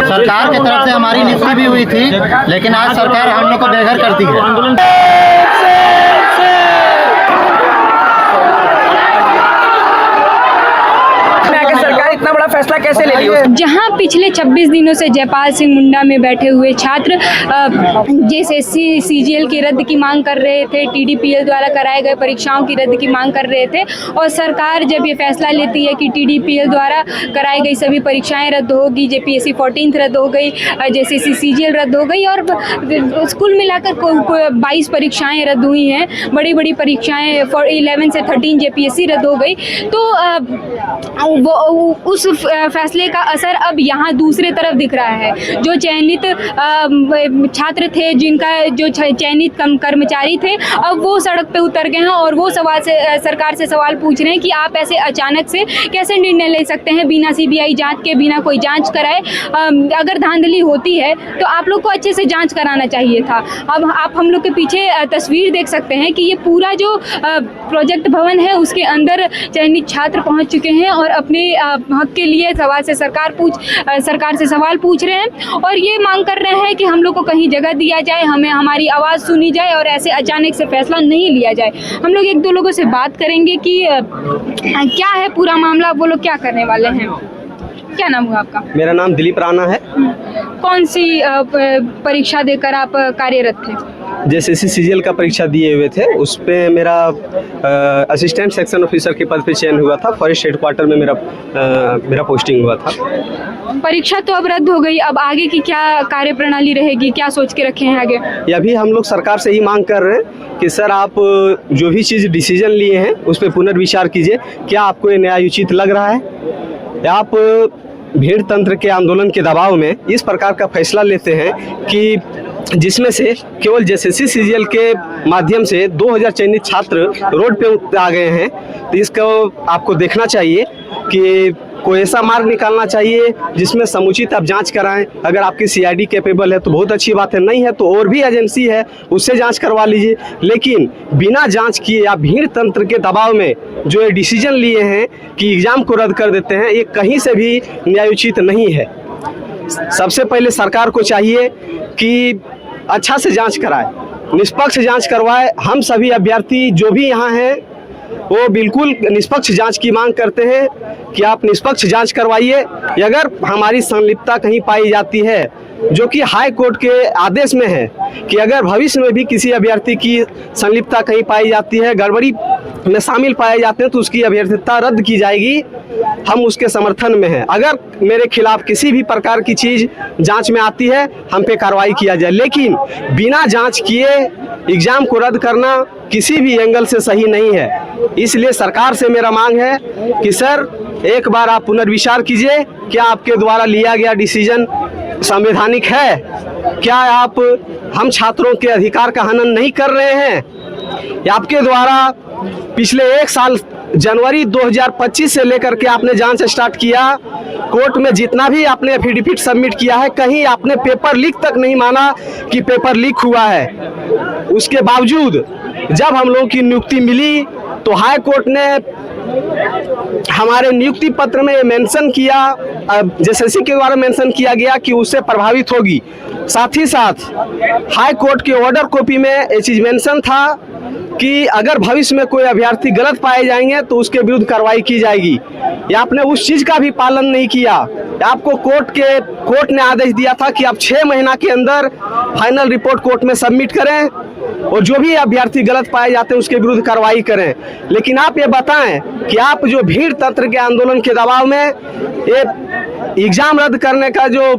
सरकार की तरफ से हमारी नियुक्ति भी हुई थी, लेकिन आज सरकार हम लोग को बेघर करती है। इतना बड़ा फैसला कैसे ले लिया? जहां पिछले 26 दिनों से जयपाल सिंह मुंडा में बैठे हुए छात्र जेएसएससी सीजीएल की रद्द की मांग कर रहे थे, टीडीपीएल द्वारा कराए गए परीक्षाओं की रद्द की मांग कर रहे थे, और सरकार जब ये फैसला लेती है कि टीडीपीएल द्वारा कराई गई सभी परीक्षाएं रद्द होगी, जेपीएससी 14th रद्द हो गई, जेएसएससी सीजीएल रद्द हो गई, और कुल मिलाकर 22 परीक्षाएं रद्द हुई हैं, बड़ी बड़ी परीक्षाएं 11 से 13 जेपीएससी रद्द हो गई। तो उस फैसले का असर अब यहाँ दूसरे तरफ दिख रहा है। जो चयनित छात्र थे, जिनका जो चयनित कर्मचारी थे, अब वो सड़क पे उतर गए हैं और वो सरकार से सवाल पूछ रहे हैं कि आप ऐसे अचानक से कैसे निर्णय ले सकते हैं बिना सीबीआई जांच के, बिना कोई जांच कराए। अगर धांधली होती है तो आप लोग को अच्छे से जांच कराना चाहिए था। अब आप हम लोग के पीछे तस्वीर देख सकते हैं कि ये पूरा जो प्रोजेक्ट भवन है उसके अंदर चयनित छात्र पहुँच चुके हैं और अपने हक के लिए सरकार से सवाल पूछ रहे हैं, और ये मांग कर रहे हैं कि हम लोग को कहीं जगह दिया जाए, हमें हमारी आवाज़ सुनी जाए और ऐसे अचानक से फैसला नहीं लिया जाए। हम लोग एक दो लोगों से बात करेंगे कि क्या है पूरा मामला, वो लोग क्या करने वाले हैं। क्या नाम हुआ आपका? मेरा नाम दिलीप राणा है। कौन सी परीक्षा देकर आप कार्यरत थे? जेएसएससी सीजीएल का परीक्षा दिए हुए थे, उस पे मेरा असिस्टेंट सेक्शन ऑफिसर के पद पे चयन हुआ था। फॉरेस्ट हेडक्वार्टर में मेरा पोस्टिंग हुआ था। परीक्षा तो अब रद्द हो गई, अब आगे की क्या कार्यप्रणाली रहेगी, क्या सोच के रखे हैं आगे? अभी हम लोग सरकार से ही मांग कर रहे हैं कि सर आप जो भी चीज़ डिसीजन लिए हैं उस पर पुनर्विचार कीजिए। क्या आपको ये न्यायोचित लग रहा है, या आप भीड़ तंत्र के आंदोलन के दबाव में इस प्रकार का फैसला लेते हैं कि जिसमें से केवल जेएसएससी सीजीएल के माध्यम से 2000 चयनित छात्र रोड पे आ गए हैं। तो इसको आपको देखना चाहिए कि कोई ऐसा मार्ग निकालना चाहिए जिसमें समुचित आप जांच कराएं। अगर आपकी सीआईडी कैपेबल है तो बहुत अच्छी बात है, नहीं है तो और भी एजेंसी है उससे जांच करवा लीजिए। लेकिन बिना जांच किए या भीड़ तंत्र के दबाव में जो ये डिसीजन लिए हैं कि एग्ज़ाम को रद्द कर देते हैं, ये कहीं से भी न्यायोचित नहीं है। सबसे पहले सरकार को चाहिए कि अच्छा से जांच कराए, निष्पक्ष जांच करवाए। हम सभी अभ्यर्थी जो भी यहाँ हैं वो बिल्कुल निष्पक्ष जांच की मांग करते हैं कि आप निष्पक्ष जांच करवाइए। अगर हमारी संलिप्तता कहीं पाई जाती है, जो कि हाई कोर्ट के आदेश में है कि अगर भविष्य में भी किसी अभ्यर्थी की संलिप्तता कहीं पाई जाती है, गड़बड़ी में शामिल पाए जाते हैं, तो उसकी अभ्यर्थिता रद्द की जाएगी। हम उसके समर्थन में हैं। अगर मेरे खिलाफ किसी भी प्रकार की चीज़ जांच में आती है, हम पे कार्रवाई किया जाए। लेकिन बिना जांच किए एग्ज़ाम को रद्द करना किसी भी एंगल से सही नहीं है। इसलिए सरकार से मेरा मांग है कि सर एक बार आप पुनर्विचार कीजिए। क्या आपके द्वारा लिया गया डिसीजन संवैधानिक है? क्या आप हम छात्रों के अधिकार का हनन नहीं कर रहे हैं? आपके द्वारा पिछले 1 साल जनवरी 2025 से लेकर के आपने जांच स्टार्ट किया, कोर्ट में जितना भी आपने एफिडेविट सबमिट किया है, कहीं आपने पेपर लीक तक नहीं माना कि पेपर लीक हुआ है। उसके बावजूद जब हम लोगों की नियुक्ति मिली तो हाई कोर्ट ने हमारे नियुक्ति पत्र में मेंशन किया, जेएसएससी के द्वारा मेंशन किया गया कि उससे प्रभावित होगी। साथ ही साथ हाई कोर्ट के ऑर्डर कॉपी में ये चीज़ मेंशन था कि अगर भविष्य में कोई अभ्यर्थी गलत पाए जाएंगे तो उसके विरुद्ध कार्रवाई की जाएगी। या आपने उस चीज़ का भी पालन नहीं किया। आपको कोर्ट ने आदेश दिया था कि आप 6 महीना के अंदर फाइनल रिपोर्ट कोर्ट में सबमिट करें और जो भी अभ्यर्थी गलत पाए जाते हैं उसके विरुद्ध कार्रवाई करें। लेकिन आप ये बताएं कि आप जो भीड़ तंत्र के आंदोलन के दबाव में ये एग्ज़ाम रद्द करने का जो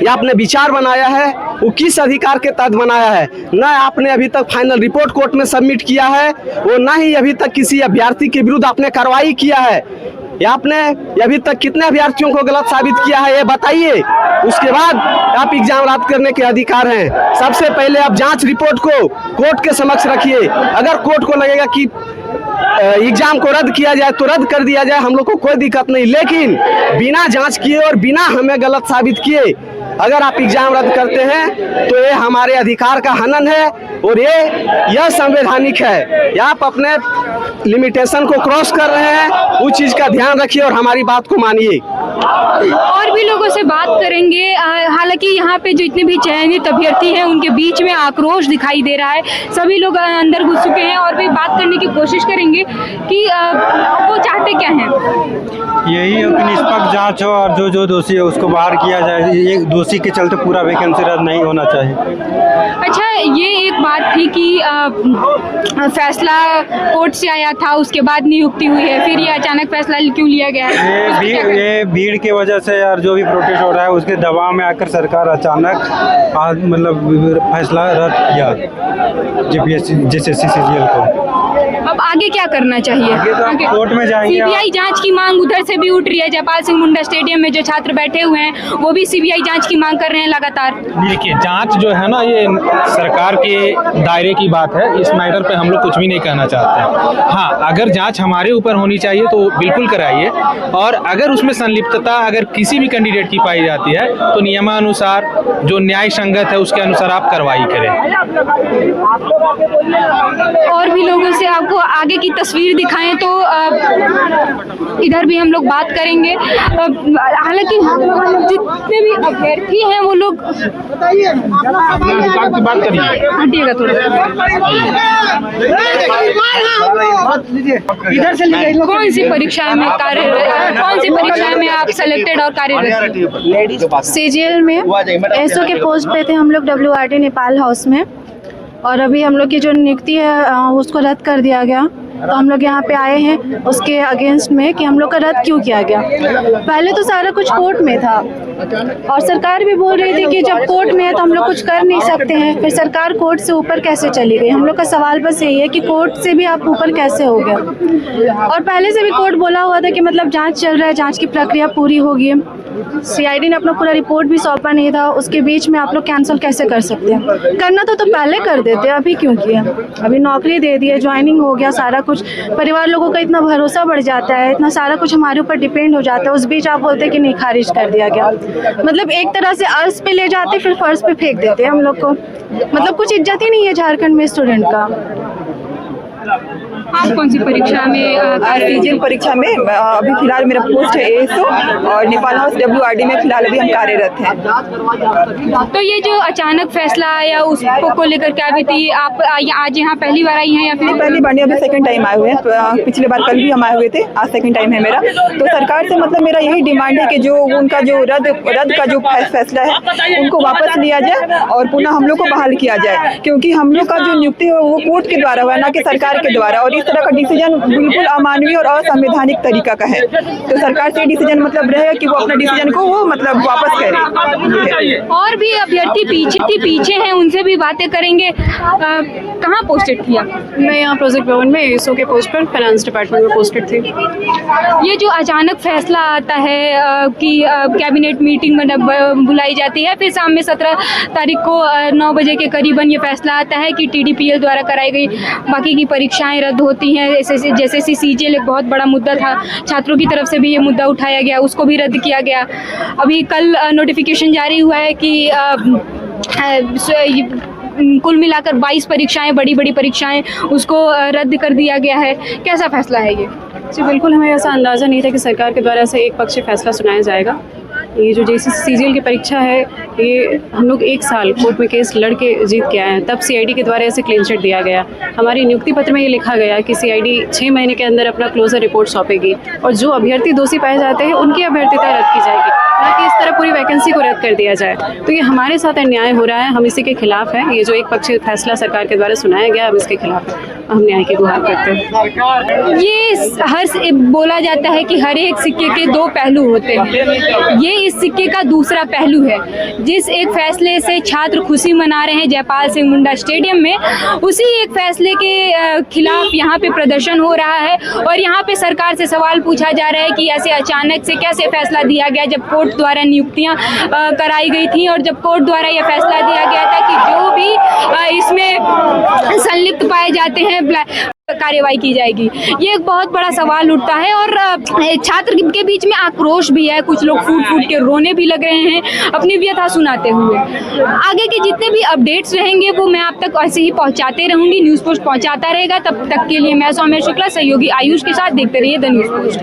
आपने विचार बनाया है वो किस अधिकार के तहत बनाया है? न आपने अभी तक फाइनल रिपोर्ट कोर्ट में सबमिट किया है, वो ना ही अभी तक किसी अभ्यर्थी के विरुद्ध आपने कार्रवाई किया है। आपने अभी तक कितने अभ्यर्थियों को गलत साबित किया है ये बताइए। उसके बाद आप एग्जाम रद्द करने के अधिकार हैं। सबसे पहले आप जांच रिपोर्ट को कोर्ट के समक्ष रखिए। अगर कोर्ट को लगेगा कि एग्जाम को रद्द किया जाए तो रद्द कर दिया जाए, हम लोग को कोई दिक्कत नहीं। लेकिन बिना जांच किए और बिना हमें गलत साबित किए अगर आप एग्जाम रद्द करते हैं तो ये हमारे अधिकार का हनन है और यह संवैधानिक है। आप अपने लिमिटेशन को क्रॉस कर रहे हैं, उस चीज़ का ध्यान रखिए और हमारी बात को मानिए। और भी लोगों से बात करेंगे। हालांकि यहाँ पे जो इतने भी चयनित अभ्यर्थी हैं उनके बीच में आक्रोश दिखाई दे रहा है। सभी लोग अंदर घुस चुके हैं और भी बात करने की कोशिश करेंगे कि वो चाहते क्या हैं। यही है कि निष्पक्ष जांच हो और जो दोषी है उसको बाहर किया जाए। एक दोषी के चलते पूरा वैकेंसी रद्द नहीं होना चाहिए। अच्छा, ये एक बात थी कि फैसला कोर्ट से आया था, उसके बाद नियुक्ति हुई है, फिर ये अचानक फैसला क्यों लिया गया है? ये भीड़ की वजह से यार जो भी प्रोटेस्ट हो रहा है उसके दबाव में आकर सरकार अचानक मतलब फैसला रद्द किया JPSC CGL को। अब आगे क्या करना चाहिए? आगे कोर्ट में जाएंगे। सीबीआई जांच की मांग उधर से भी उठ रही है। जयपाल सिंह मुंडा स्टेडियम में जो छात्र बैठे हुए हैं वो भी सीबीआई जांच की मांग कर रहे हैं लगातार। देखिए, जांच जो है ना ये सरकार के दायरे की बात है। इस मैटर पे हम लोग कुछ भी नहीं कहना चाहते हैं। हाँ, अगर जांच हमारे ऊपर होनी चाहिए तो बिल्कुल कराइए, और अगर उसमें संलिप्तता अगर किसी भी कैंडिडेट की पाई जाती है तो नियमानुसार जो न्याय संगत है उसके अनुसार आप कार्रवाई करें। और भी लोगों से आपको आगे की तस्वीर दिखाएं तो इधर भी हम लोग बात करेंगे। हालांकि जितने भी अभ्यर्थी हैं वो लोग बात करिए, हटिएगा थोड़ा। कौन सी परीक्षा में कार्यरत, कौन सी परीक्षा में आप सेलेक्टेड और कार्यरत? CGL में SO के पोस्ट पे थे हम लोग WRD नेपाल हाउस में, और अभी हम लोग की जो नियुक्ति है उसको रद्द कर दिया गया। तो हम लोग यहाँ पे आए हैं उसके अगेंस्ट में कि हम लोग का रद्द क्यों किया गया। पहले तो सारा कुछ कोर्ट में था और सरकार भी बोल रही थी कि जब कोर्ट में है तो हम लोग कुछ कर नहीं सकते हैं। फिर सरकार कोर्ट से ऊपर कैसे चली गई? हम लोग का सवाल बस यही है कि कोर्ट से भी आप ऊपर कैसे हो गए? और पहले से भी कोर्ट बोला हुआ था कि मतलब जाँच चल रहा है, जाँच की प्रक्रिया पूरी होगी। CID ने अपना पूरा रिपोर्ट भी सौंपा नहीं था, उसके बीच में आप लोग कैंसिल कैसे कर सकते हैं? करना तो पहले कर देते, अभी क्यों किया? अभी नौकरी दे दी है, ज्वाइनिंग हो गया, सारा कुछ, परिवार लोगों का इतना भरोसा बढ़ जाता है, इतना सारा कुछ हमारे ऊपर डिपेंड हो जाता है, उस बीच आप बोलते हैं कि नहीं, खारिज कर दिया गया। मतलब एक तरह से अर्ज पे ले जाते फिर फर्ज पे फेंक देते हैं हम लोग को। मतलब कुछ इज्जत ही नहीं है झारखंड में स्टूडेंट का। आप कौन सी परीक्षा में? CGL परीक्षा में अभी फिलहाल मेरा पोस्ट है ASO, और नेपाल हाउस WRD में फिलहाल अभी हम कार्यरत हैं। तो ये जो अचानक फैसला आया उसको लेकर क्या भी थी? आप आज यहाँ पहली बार आई हैं या फिर? पहली बार नहीं, अभी सेकंड टाइम आए हुए हैं। पिछले बार कल भी हम आए हुए थे, आज सेकंड टाइम है मेरा। तो सरकार से मतलब मेरा यही डिमांड है कि जो उनका जो रद्द का जो फैसला है उनको वापस लिया जाए और पुनः हम लोग को बहाल किया जाए, क्योंकि हम लोग का जो नियुक्ति है वो कोर्ट के द्वारा हुआ, ना कि सरकार के द्वारा। और इस तरह का डिसीजन बिल्कुल अमानवीय और असंवैधानिक तरीका का है। तो सरकार से डिसीजन मतलब रहेगा कि वो अपना डिसीजन को वो मतलब वापस करे। और भी अभ्यर्थी पीछे हैं, उनसे भी बातें करेंगे। कहाँ पोस्टेड थी आप? मैं यहाँ प्रोजेक्ट भवन में ASO के पोस्ट पर फाइनेंस डिपार्टमेंट में पोस्टेड थी। ये जो अचानक फैसला आता है कि कैबिनेट मीटिंग बुलाई जाती है, फिर शाम में 17 तारीख को 9 बजे के करीबन ये फैसला आता है कि TDPL द्वारा कराई गई बाकी की परीक्षाएं रद्द होती हैं। जैसे CGL एक बहुत बड़ा मुद्दा था, छात्रों की तरफ से भी ये मुद्दा उठाया गया, उसको भी रद्द किया गया। अभी कल नोटिफिकेशन जारी हुआ है कि कुल मिलाकर 22 परीक्षाएं, बड़ी परीक्षाएं, उसको रद्द कर दिया गया है। कैसा फैसला है ये? जी बिल्कुल, हमें ऐसा अंदाज़ा नहीं था कि सरकार के द्वारा ऐसे एक पक्षीय फैसला सुनाया जाएगा। ये जो CGL की परीक्षा है ये हम लोग 1 साल कोर्ट में केस लड़के जीत के आए हैं, तब CID के द्वारा ऐसे क्लीन चिट दिया गया। हमारी नियुक्ति पत्र में ये लिखा गया कि CID 6 महीने के अंदर अपना क्लोजर रिपोर्ट सौंपेगी और जो अभ्यर्थी दोषी पाए जाते हैं उनकी अभ्यर्थीता रद्द की जाएगी, ना कि इस तरह पूरी वैकेंसी को रद्द कर दिया जाए। तो ये हमारे साथ अन्याय हो रहा है, हम इसी के खिलाफ हैं। ये जो एक पक्षीय फैसला सरकार के द्वारा सुनाया गया, हम इसके खिलाफ हम न्याय की गुहार करते हैं। ये बोला जाता है कि हर एक सिक्के के 2 पहलू होते हैं, ये इस सिक्के का दूसरा पहलू है। जिस एक फैसले से छात्र खुशी मना रहे हैं जयपाल सिंह मुंडा स्टेडियम में, उसी एक फैसले के खिलाफ यहाँ पे प्रदर्शन हो रहा है और यहाँ पे सरकार से सवाल पूछा जा रहा है कि ऐसे अचानक से कैसे फैसला दिया गया, जब कोर्ट द्वारा नियुक्तियाँ कराई गई थी और जब कोर्ट द्वारा यह फैसला दिया गया था कि जो भी इसमें संलिप्त पाए जाते हैं कार्यवाही की जाएगी। ये एक बहुत बड़ा सवाल उठता है और छात्र के बीच में आक्रोश भी है, कुछ लोग फूट के रोने भी लग रहे हैं अपनी व्यथा सुनाते हुए। आगे के जितने भी अपडेट्स रहेंगे वो मैं आप तक ऐसे ही पहुंचाते रहूंगी, न्यूज़ पोस्ट पहुंचाता रहेगा। तब तक के लिए मैं सौम्या शुक्ला, सहयोगी आयुष के साथ देखते रहिए द न्यूज़ पोस्ट।